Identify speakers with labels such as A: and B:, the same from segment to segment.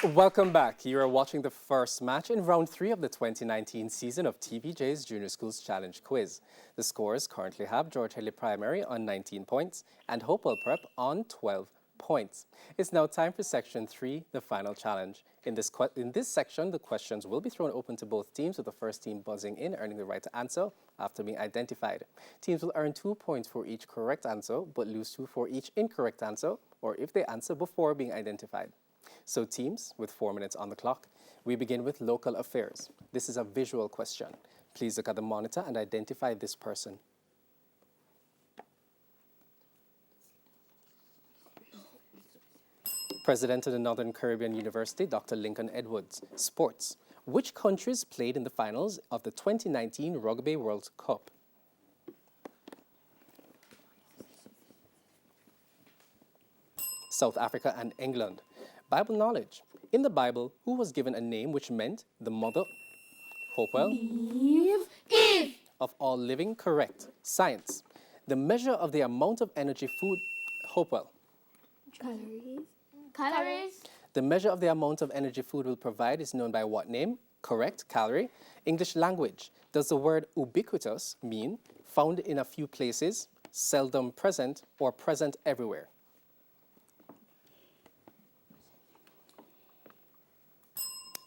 A: Welcome back. You are watching the first match in round 3 of the 2019 season of TVJ's Junior Schools Challenge Quiz. The scores currently have George Headley Primary on 19 points and Hopewell Prep on 12 points. It's now time for Section 3, the final challenge. In this section, the questions will be thrown open to both teams, with the first team buzzing in, earning the right to answer after being identified. Teams will earn 2 points for each correct answer, but lose 2 for each incorrect answer, or if they answer before being identified. So teams, with 4 minutes on the clock, we begin with local affairs. This is a visual question. Please look at the monitor and identify this person. President of the Northern Caribbean University, Dr. Lincoln Edwards. Sports. Which countries played in the finals of the 2019 Rugby World Cup? South Africa and England. Bible knowledge. In the Bible, who was given a name which meant the mother? Hopewell?
B: Eve.
A: Of all living. Correct. Science. The measure of the amount of energy food. Hopewell?
B: Calories.
A: The measure of the amount of energy food will provide is known by what name? Correct. Calorie. English language. Does the word ubiquitous mean found in a few places, seldom present, or present everywhere?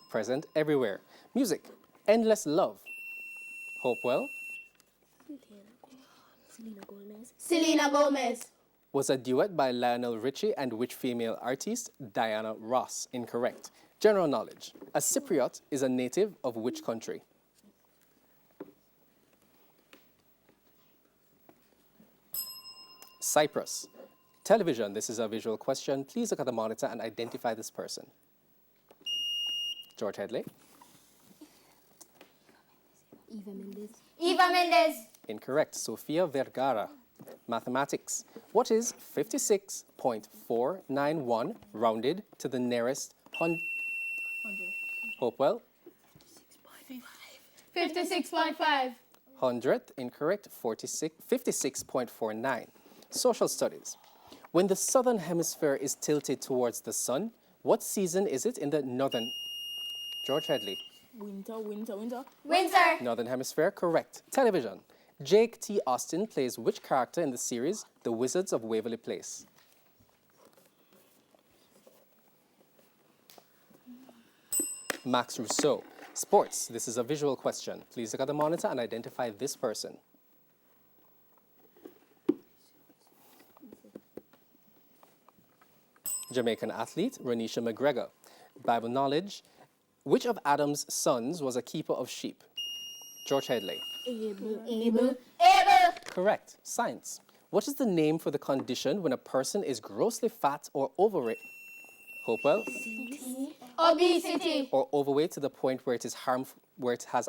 A: Present everywhere. Music. Endless love. Hopewell?
B: Selena Gomez.
A: Was a duet by Lionel Richie and which female artist? Diana Ross. Incorrect. General knowledge. A Cypriot is a native of which country? Cyprus. Television. This is a visual question. Please look at the monitor and identify this person. George Headley.
B: Eva Mendes.
A: Incorrect. Sofia Vergara. Mathematics. What is 56.491 rounded to the nearest hundred? Hopewell.
B: 56.5.
A: Hundredth. Incorrect. 56.49. Social studies. When the southern hemisphere is tilted towards the sun, what season is it in the northern? George Headley.
B: Winter.
A: Northern hemisphere. Correct. Television. Jake T. Austin plays which character in the series The Wizards of Waverly Place? Max Rousseau. Sports. This is a visual question. Please look at the monitor and identify this person. Jamaican athlete Renisha McGregor. Bible knowledge. Which of Adam's sons was a keeper of sheep? George Headley.
B: Abel.
A: Correct. Science. What is the name for the condition when a person is grossly fat or overweight? Hopewell?
B: Obesity.
A: Or overweight to the point where it has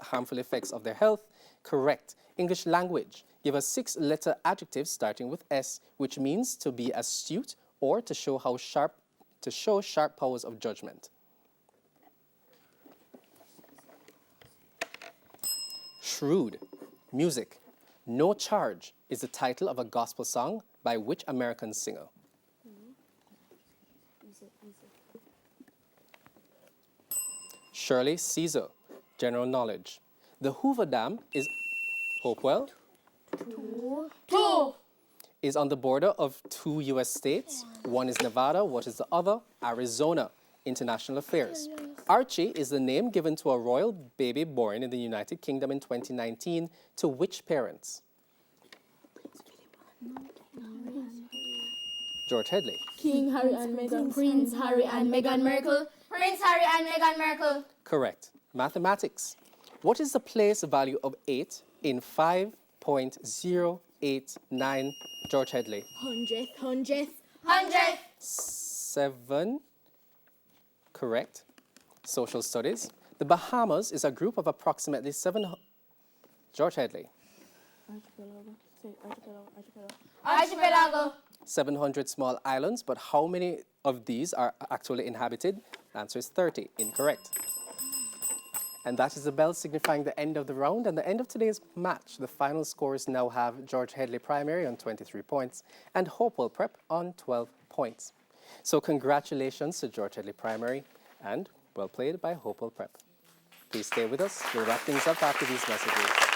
A: harmful effects of their health? Correct. English language. Give us 6-letter adjectives starting with S, which means to be astute or to show sharp powers of judgment. Shrewd. Music. No Charge is the title of a gospel song by which American singer? Shirley Caesar. General knowledge. The Hoover Dam is Hopewell?
B: Two.
A: Is on the border of 2 U.S. states. One is Nevada. What is the other? Arizona. International affairs. Archie is the name given to a royal baby born in the United Kingdom in 2019 to which parents? George Headley.
B: King Harry and Meghan. Prince Harry and Meghan Markle. Prince Harry and Meghan Markle.
A: Correct. Mathematics. What is the place value of 8 in 5.089? George Headley.
B: Hundredth.
A: 7. Correct. Social studies. The Bahamas is a group of approximately 700. George Headley.
B: Archipelago.
A: 700 small islands, but how many of these are actually inhabited? The answer is 30. Incorrect. And that is the bell signifying the end of the round and the end of today's match. The final scores now have George Headley Primary on 23 points and Hopewell Prep on 12 points. So congratulations to George Headley Primary And well played by Hopewell Prep. Please stay with us. We'll wrap things up after these messages.